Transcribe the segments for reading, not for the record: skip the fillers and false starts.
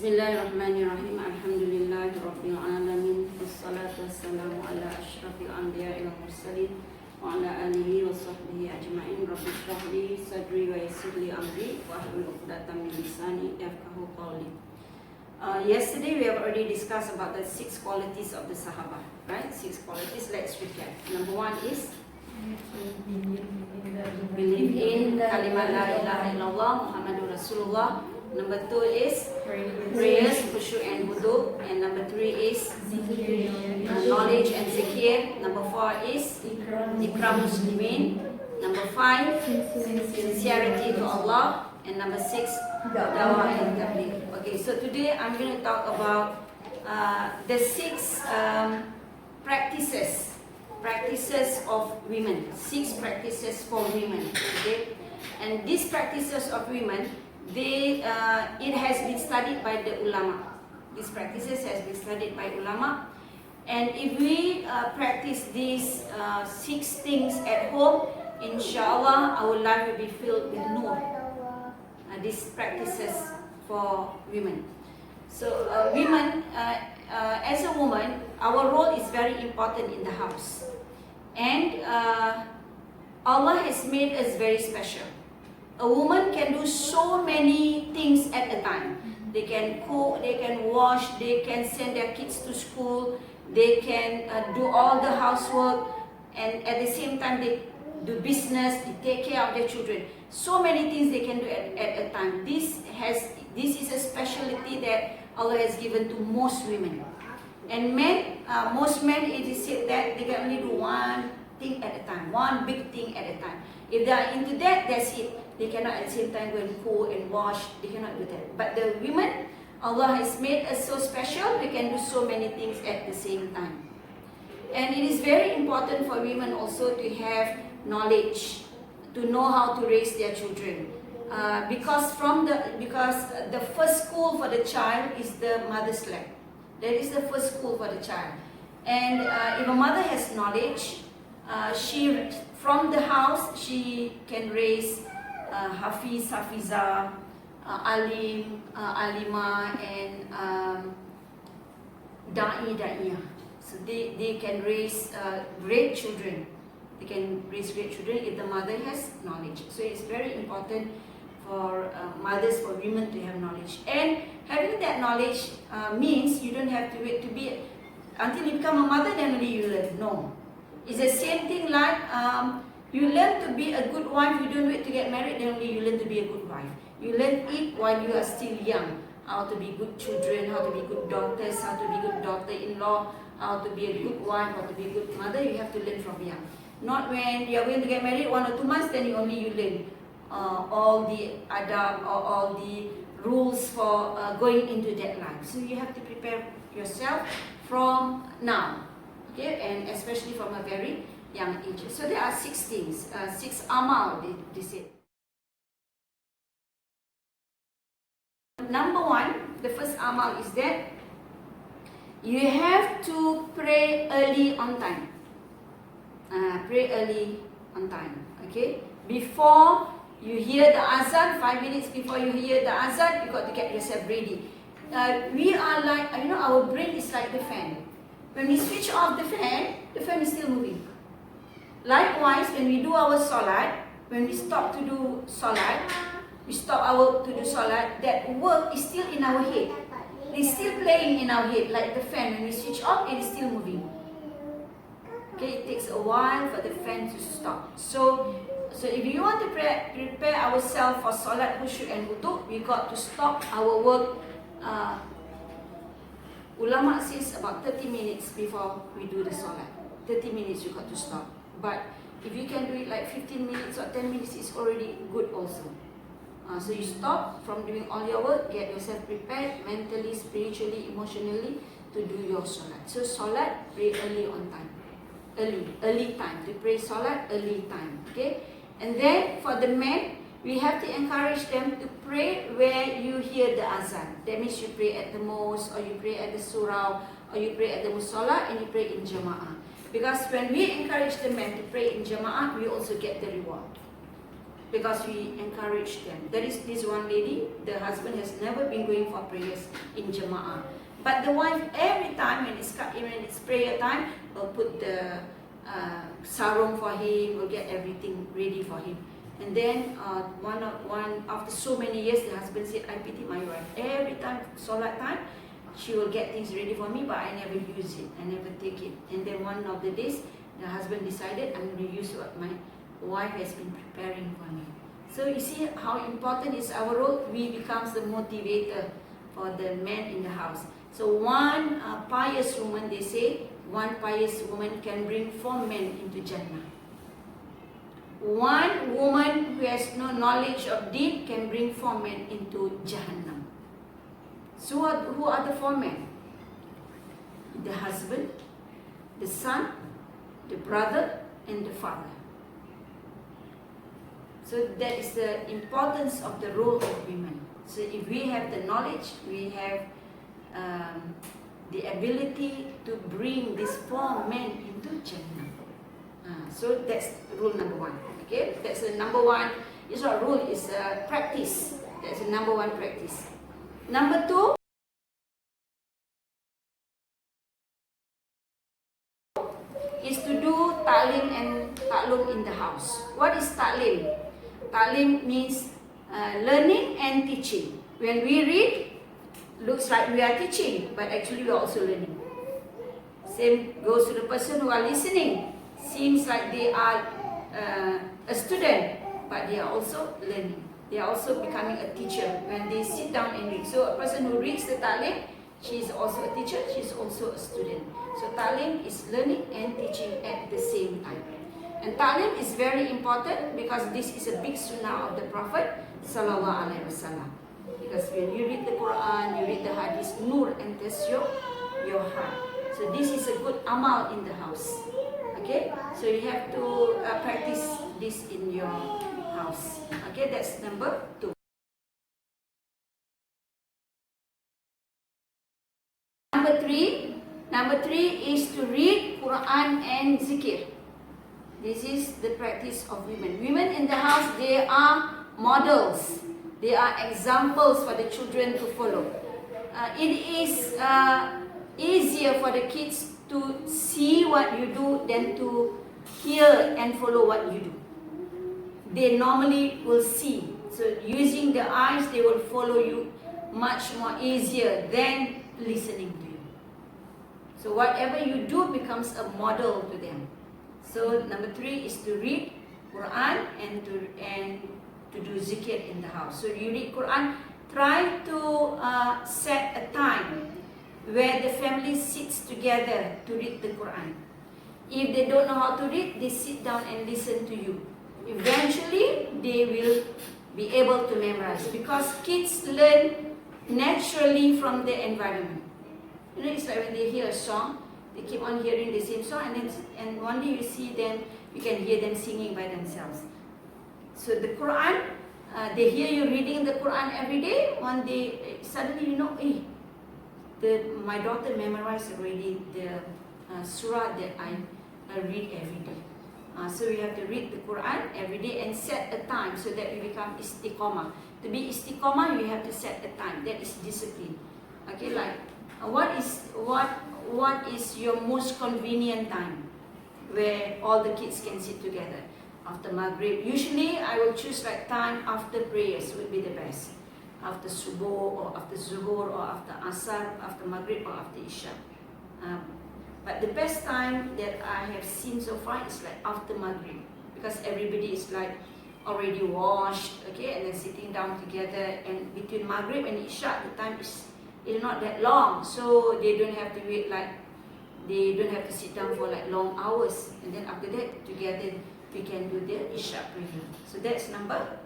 Bismillahirrahmanirrahim. Alhamdulillahi Rabbil Alamin. Wassalatu wassalamu ala ashrafil anbiya'i wal mursalin wa ala alihi wa sahbihi ajma'in. Rabbi shrah li sadri wa yassir li amri wa hlul 'uqdatam min lisani yafqahu qawli. Yesterday we have already discussed about the 6 qualities of the Sahabah, right? 6 qualities. Let's recap. Number 1 is believe in kalimat la ilaha illallah Muhammadur Rasulullah. Number 2 is prayers, khusyuk and wudu. And number 3 is knowledge and zikir. Number 4 is ikram muslimin. Number 5 sincerity to Allah. And number 6 dawah and tabligh. Okay, so today I'm going to talk about the 6 practices of women. 6 practices for women. Okay, and these practices of women, it has been studied by the ulama. These practices has been studied by ulama, and if we practice these 6 things at home, inshallah our life will be filled with nur. These practices for women. So women, as a woman, our role is very important in the house, and Allah has made us very special. A woman can do so many things at a time. They can cook, they can wash, they can send their kids to school, they can do all the housework, and at the same time they do business, they take care of their children. So many things they can do at a time. This is a specialty that Allah has given to most women. And men, most men, it is said that they can only do one thing at a time, one big thing at a time. If they are into that, that's it. They cannot at the same time go and cook and wash. They cannot do that. But the women, Allah has made us so special. We can do so many things at the same time. And it is very important for women also to have knowledge, to know how to raise their children. Because the first school for the child is the mother's lap. That is the first school for the child. And if a mother has knowledge, from the house she can raise Hafiz, Hafiza, Alim, Alima, and Da'i, Da'iyah. So they can raise great children. They can raise great children if the mother has knowledge. So it's very important for mothers, for women to have knowledge. And having that knowledge means you don't have to wait to be until you become a mother, then only you learn. No. It's the same thing like you learn to be a good wife. You don't wait to get married, then only you learn to be a good wife. You learn it while you are still young. How to be good children, how to be good daughters, how to be good daughter-in-law, how to be a good wife, how to be a good mother. You have to learn from young. Not when you are going to get married 1 or 2 months, then you learn all the adab or all the rules for going into that life. So you have to prepare yourself from now. Okay, and especially from a very young age. So there are 6 things, 6 amal, they say. Number 1, the first amal is that you have to pray early on time. Pray early on time. Okay, before you hear the azan, 5 minutes before you hear the azan, you got to get yourself ready. We are like, our brain is like the fan. When we switch off the fan is still moving. Likewise, when we do our salat, when we stop to do salat, that work is still in our head. It's still playing in our head like the fan. When we switch off, it is still moving. Okay, it takes a while for the fan to stop. So if you want to prepare ourselves for salat, khusyuk and wudu, we got to stop our work. Ulama says about 30 minutes before we do the salat. 30 minutes you got to stop. But if you can do it like 15 minutes or 10 minutes, it's already good also. So you stop from doing all your work, get yourself prepared mentally, spiritually, emotionally to do your salat. So salat, pray early on time. Early time. To pray salat, early time. Okay? And then for the men, we have to encourage them to pray where you hear the azan. That means you pray at the mosque, or you pray at the surau, or you pray at the musalla, and you pray in jama'ah. Because when we encourage the men to pray in jama'ah, we also get the reward. because we encourage them. There is this one lady, the husband has never been going for prayers in Jama'ah. But the wife, every time when it's prayer time, will put the sarung for him, will get everything ready for him. And then after so many years, the husband said, I pity my wife. Every time, solat time, she will get things ready for me, but I never use it, I never take it. And then one of the days, the husband decided, I'm going to use what my wife has been preparing for me. So you see how important is our role. We becomes the motivator for the men in the house. So one pious woman, they say, one pious woman can bring 4 men into Jannah. One woman who has no knowledge of deed can bring 4 men into Jahannam. So who are the 4 men? The husband, the son, the brother, and the father. So that is the importance of the role of women. So if we have the knowledge, we have the ability to bring these 4 men into Jannah. So that's rule number 1. Okay, that's the number 1. It's not rule, it's a practice. That's the number 1 practice. Number 2 is to do ta'lim and ta'lum in the house. What is ta'lim? Ta'lim means learning and teaching. When we read, looks like we are teaching, but actually we are also learning. Same goes to the person who are listening. Seems like they are a student, but they are also learning. They are also becoming a teacher when they sit down and read. So a person who reads the ta'lim, she is also a teacher, she is also a student. So ta'lim is learning and teaching at the same time. And ta'lim is very important because this is a big sunnah of the Prophet Sallallahu Alaihi Wasallam. Because when you read the Quran, you read the Hadith, nur enters your heart. So this is a good amal in the house. Okay, so you have to practice this in your house. Okay, that's number 2. Number three is to read Quran and zikir. This is the practice of women. Women in the house, they are models. They are examples for the children to follow. It is easier for the kids to see what you do than to hear and follow what you do. They normally will see. So using the eyes, they will follow you much more easier than listening to you. So whatever you do becomes a model to them. So number 3 is to read Quran and to do zikir in the house. So you read Quran, try to set a time where the family sits together to read the Quran. If they don't know how to read, they sit down and listen to you. Eventually, they will be able to memorize because kids learn naturally from the environment. You know, it's like when they hear a song, they keep on hearing the same song, and one day you see them, you can hear them singing by themselves. So the Quran, they hear you reading the Quran every day. One day, suddenly you know, my daughter memorized already the surah that I read every day. So we have to read the Quran every day and set a time so that we become istiqomah. To be istiqomah, you have to set a time. That is discipline. Okay, like what is your most convenient time where all the kids can sit together? After Maghrib. Usually I will choose like time after prayers would be the best. After Subuh or after Zuhur or after Asar, after Maghrib or after Isha. But the best time that I have seen so far is like after Maghrib, because everybody is like already washed, okay, and then sitting down together. And between Maghrib and Isha, the time is not that long, so they don't have to wait they don't have to sit down for like long hours. And then after that, together we can do the Isha prayer. So that's number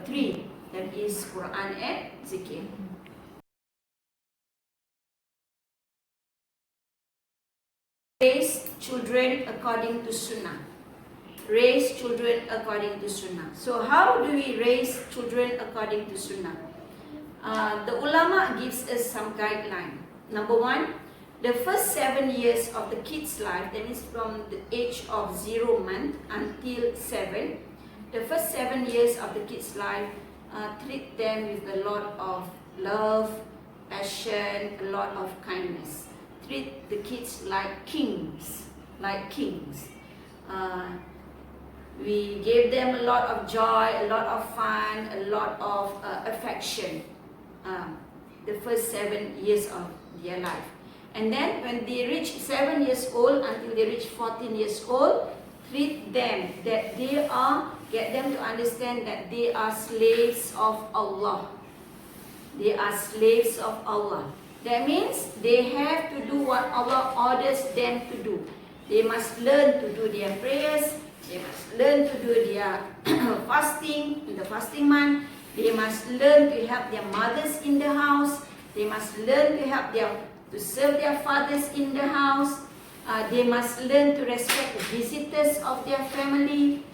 3. That is Quran and Zikir. Raise children according to Sunnah. Raise children according to Sunnah. So how do we raise children according to Sunnah? The ulama gives us some guideline. Number 1, the first 7 years of the kid's life, that means from the age of 0 month until 7, The first 7 years of the kid's life, treat them with a lot of love, passion, a lot of kindness. Treat the kids like kings, we gave them a lot of joy, a lot of fun, a lot of affection. The first 7 years of their life. And then when they reach 7 years old until they reach 14 years old, treat them that get them to understand that they are slaves of Allah. They are slaves of Allah. That means they have to do what Allah orders them to do. They must learn to do their prayers. They must learn to do their fasting in the fasting month. They must learn to help their mothers in the house. They must learn to serve their fathers in the house. They must learn to respect the visitors of their family.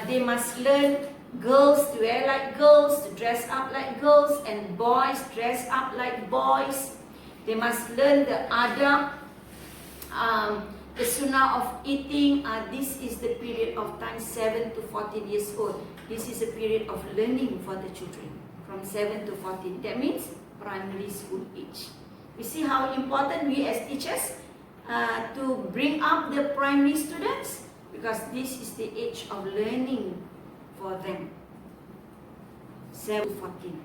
They must learn girls to wear like girls, to dress up like girls, and boys dress up like boys. They must learn the adab, the sunnah of eating. This is the period of time 7 to 14 years old. This is a period of learning for the children from 7 to 14. That means primary school age. We see how important we as teachers to bring up the primary students, because this is the age of learning for them. 7 to 14.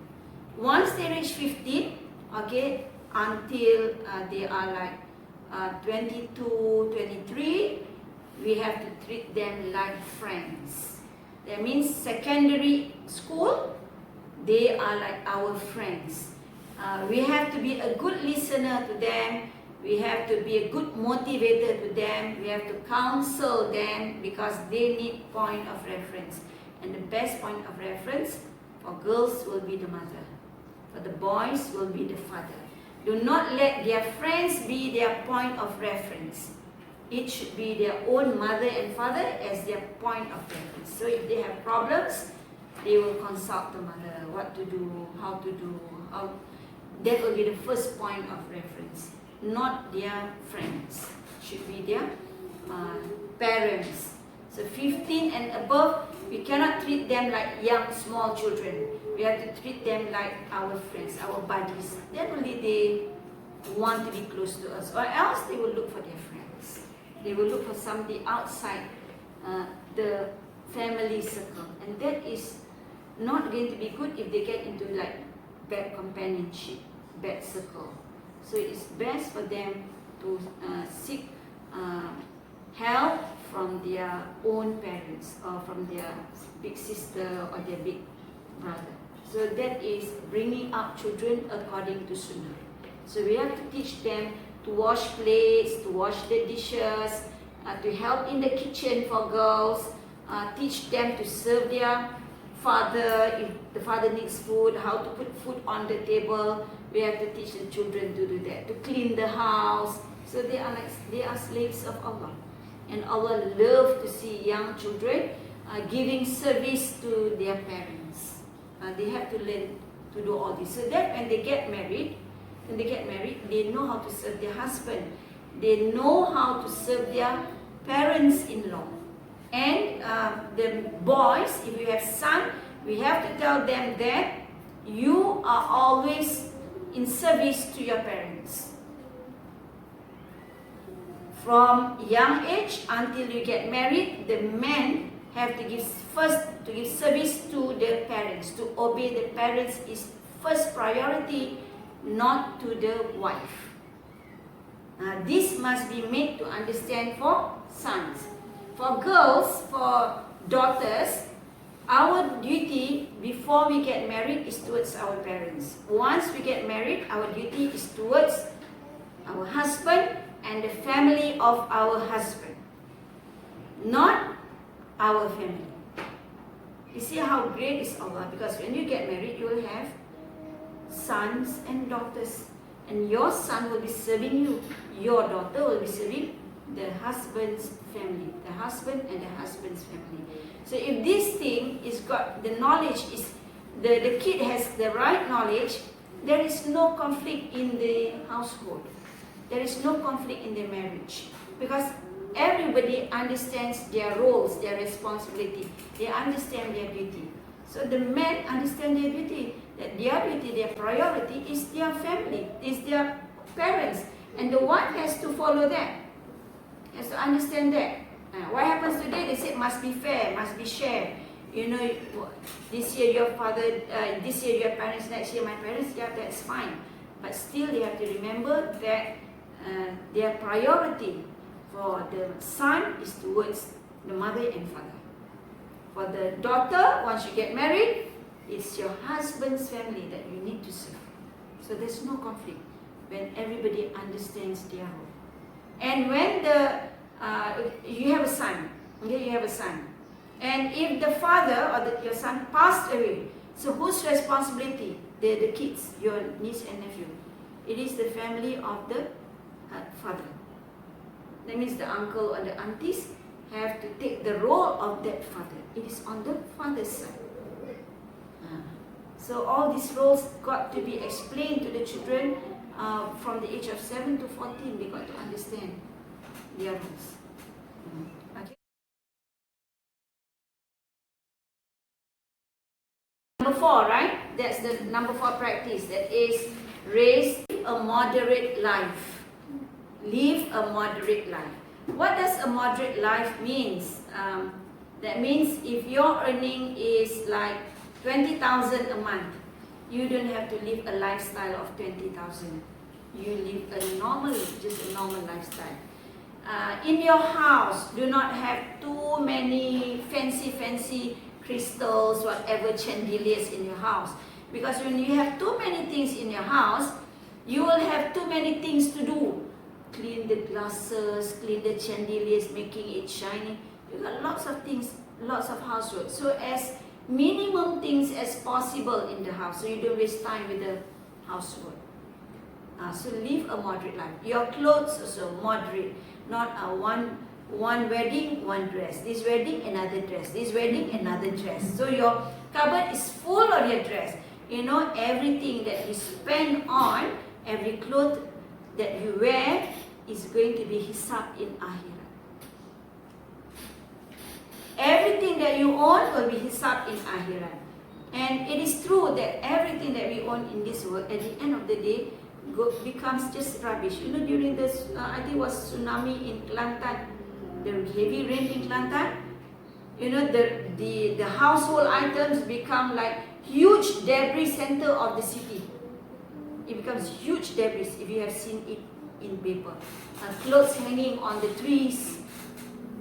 Once they reach 15, okay, until they are like 22, 23, we have to treat them like friends. That means secondary school, they are like our friends. We have to be a good listener to them. We have to be a good motivator to them. We have to counsel them because they need point of reference. And the best point of reference for girls will be the mother. For the boys will be the father. Do not let their friends be their point of reference. It should be their own mother and father as their point of reference. So if they have problems, they will consult the mother, what to do, how to do, how. That will be the first point of reference. Not their friends. Should be their parents. So 15 and above, we cannot treat them like young, small children. We have to treat them like our friends, our buddies. Then only they want to be close to us. Or else they will look for their friends. They will look for somebody outside the family circle. And that is not going to be good if they get into like bad companionship, bad circle. So it's best for them to seek help from their own parents or from their big sister or their big brother. So that is bringing up children according to Sunnah. So we have to teach them to wash plates, to wash the dishes, to help in the kitchen for girls, teach them to serve their father, if the father needs food, how to put food on the table. We have to teach the children to do that, to clean the house. So they are slaves of Allah. And Allah loves to see young children giving service to their parents. They have to learn to do all this. So that when they get married, they know how to serve their husband. They know how to serve their parents-in-law. And the boys, if you have son, we have to tell them that you are always in service to your parents. From young age until you get married, the men have to give service to their parents. To obey the parents is first priority, not to the wife. This must be made to understand for sons. For girls, for daughters, our duty before we get married is towards our parents. Once we get married, our duty is towards our husband and the family of our husband, not our family. You see how great is Allah, because when you get married, you will have sons and daughters, and your son will be serving you. Your daughter will be serving the husband's family, the husband and the husband's family. So if this thing is got, the knowledge is, the kid has the right knowledge, there is no conflict in the household. There is no conflict in the marriage. Because everybody understands their roles, their responsibility. They understand their duty. So the men understand their duty, that their duty, their priority is their family, is their parents. And the wife has to follow that, has to understand that. What happens today? They say must be fair, must be shared. You know, this year your father, this year your parents, next year my parents, yeah, that's fine. But still they have to remember that their priority for the son is towards the mother and father. For the daughter, once you get married, it's your husband's family that you need to serve. So there's no conflict when everybody understands their role. And when you have a son, okay, you have a son, and if the father or your son passed away, so whose responsibility? The kids, your niece and nephew. It is the family of the father. That means the uncle or the aunties have to take the role of that father. It is on the father's side. So all these roles got to be explained to the children from the age of 7 to 14. They got to understand their roles. Okay. Number 4, right? That's the number 4 practice. That is, raise a moderate life. Live a moderate life. What does a moderate life means? That means if your earning is like 20,000 a month, you don't have to live a lifestyle of 20,000. You live a normal, just a normal lifestyle. In your house, do not have too many fancy crystals, whatever, chandeliers in your house. Because when you have too many things in your house, you will have too many things to do. Clean the glasses, clean the chandeliers, making it shiny. You got lots of things, lots of housework. So as minimum things as possible in the house, so you don't waste time with the housework. So live a moderate life. Your clothes also moderate, not one wedding, one dress. This wedding, another dress. This wedding, another dress. So your cupboard is full of your dress. You know, everything that you spend on, every cloth that you wear is going to be hisab in akhirat. Everything that you own will be hisab in akhirat. And it is true that everything that we own in this world, at the end of the day, becomes just rubbish. You know, during this, I think it was tsunami in Kelantan, the heavy rain in Kelantan, you know, the household items become like huge debris center of the city. It becomes huge debris if you have seen it in paper. Clothes hanging on the trees,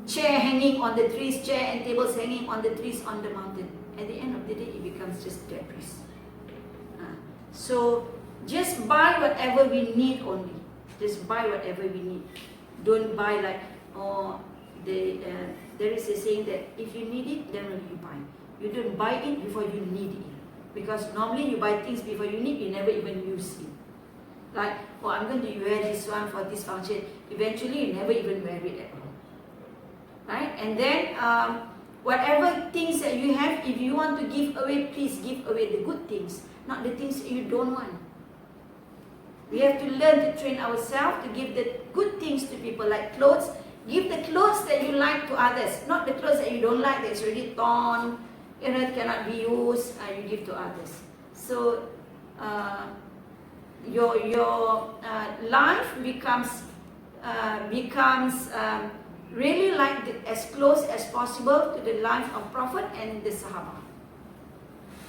chair hanging on the trees, chair and tables hanging on the trees on the mountain. At the end of the day, it becomes just debris. So just buy whatever we need only. Just buy whatever we need. Don't buy like, there is a saying that if you need it, then only you buy. You don't buy it before you need it. Because normally you buy things before you need, you never even use it. Like, oh, I'm going to wear this one for this function. Eventually, you never even wear it at all. Right? And then, whatever things that you have, if you want to give away, please give away the good things, not the things that you don't want. We have to learn to train ourselves to give the good things to people, like clothes. Give the clothes that you like to others, not the clothes that you don't like, that's already torn, you know, it cannot be used, you give to others. So, your life becomes really like as close as possible to the life of Prophet and the Sahaba.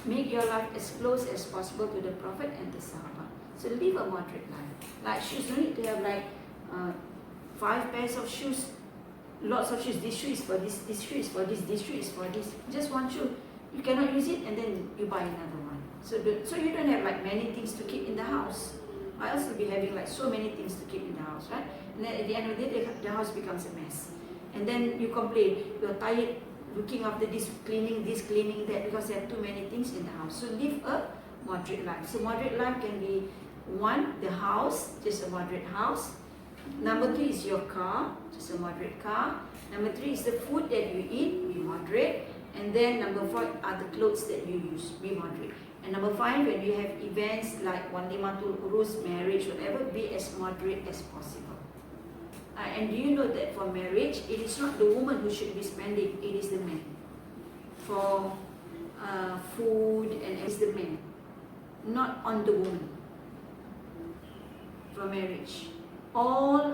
Make your life as close as possible to the Prophet and the Sahaba. So live a moderate life. Like shoes, you need to have like 5 pairs of shoes, lots of shoes. This shoe is for this shoe is for this shoe is for this. Just one shoe. You cannot use it and then you buy another one. So you don't have like many things to keep in the house. I also be having like so many things to keep in the house, right? And then at the end of the day, the house becomes a mess. And then you complain, you're tired looking after this, cleaning that, because there are too many things in the house. So live a moderate life. So moderate life can be 1, the house, just a moderate house. Number 2 is your car, just a moderate car. Number 3 is the food that you eat, be moderate. And then number 4 are the clothes that you use, be moderate. And number 5, when you have events like Walimatul Urus, marriage, whatever, be as moderate as possible. And do you know that for marriage, it is not the woman who should be spending, it is the man. For food and it is the man, not on the woman. For marriage, all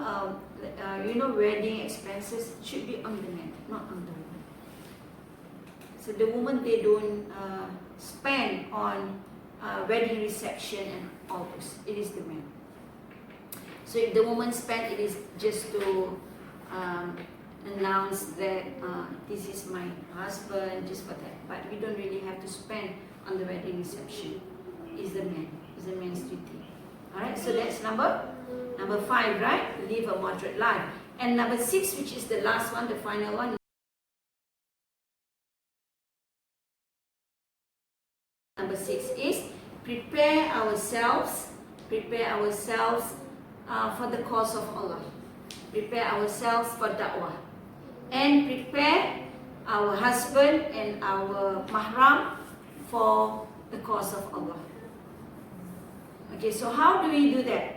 wedding expenses should be on the man, not on the woman. So the woman, they don't spend on wedding reception and all those. It is the man. So if the woman spend, it is just to announce that this is my husband, just for that. But we don't really have to spend on the wedding reception. It's the man. It's the man's duty. Alright, so that's number 5, right? Live a moderate life. And number 6, which is the last one, the final one. Number 6 is prepare ourselves for the cause of Allah. Prepare ourselves for da'wah. And prepare our husband and our mahram for the cause of Allah. Okay, so how do we do that?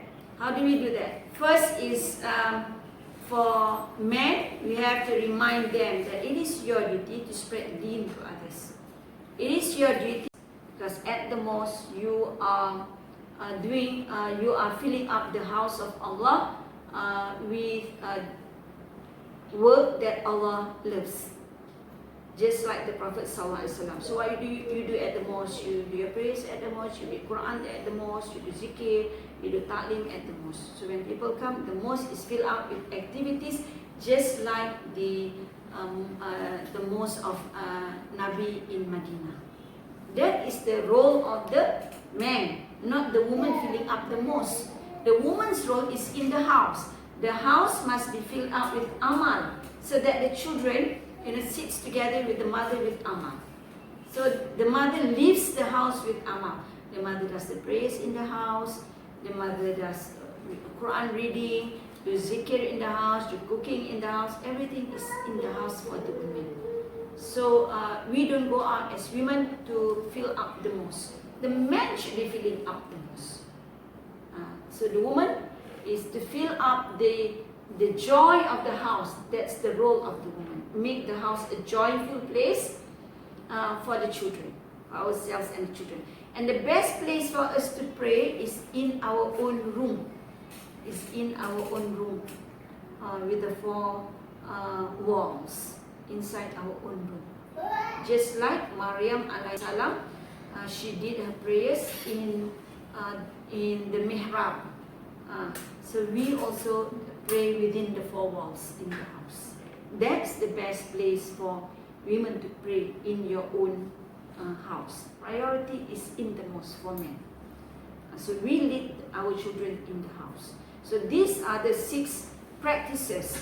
First is for men, we have to remind them that it is your duty to spread deen to others. It is your duty because at the most you are filling up the house of Allah with work that Allah loves. Just like the Prophet ﷺ. So what you do at the mosque? You do your prayers at the mosque, you read Quran at the mosque, you do zikir, you do ta'lim at the mosque. So when people come, the mosque is filled up with activities just like the mosque of Nabi in Medina. That is the role of the man, not the woman filling up the mosque. The woman's role is in the house. The house must be filled up with amal so that the children sits together with the mother with amal. So the mother leaves the house with amal. The mother does the prayers in the house. The mother does Quran reading, do zikir in the house, do cooking in the house. Everything is in the house for the women. So we don't go out as women to fill up the mosque. The man should be filling up the mosque. So the woman is to fill up the joy of the house. That's the role of the woman. Make the house a joyful place for the children, for ourselves and the children. And the best place for us to pray is in our own room. With the 4 walls inside our own room. Just like Maryam alayhi salam, she did her prayers in the mihrab. So we also pray within the 4 walls in the house. That's the best place for women to pray in your own house. Priority is in the mosque for men. So we lead our children in the house. So these are the 6 practices.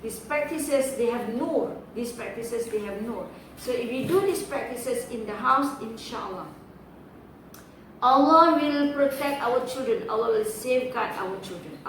These practices, they have nur. So if we do these practices in the house, inshallah, Allah will protect our children. Allah will safeguard our children.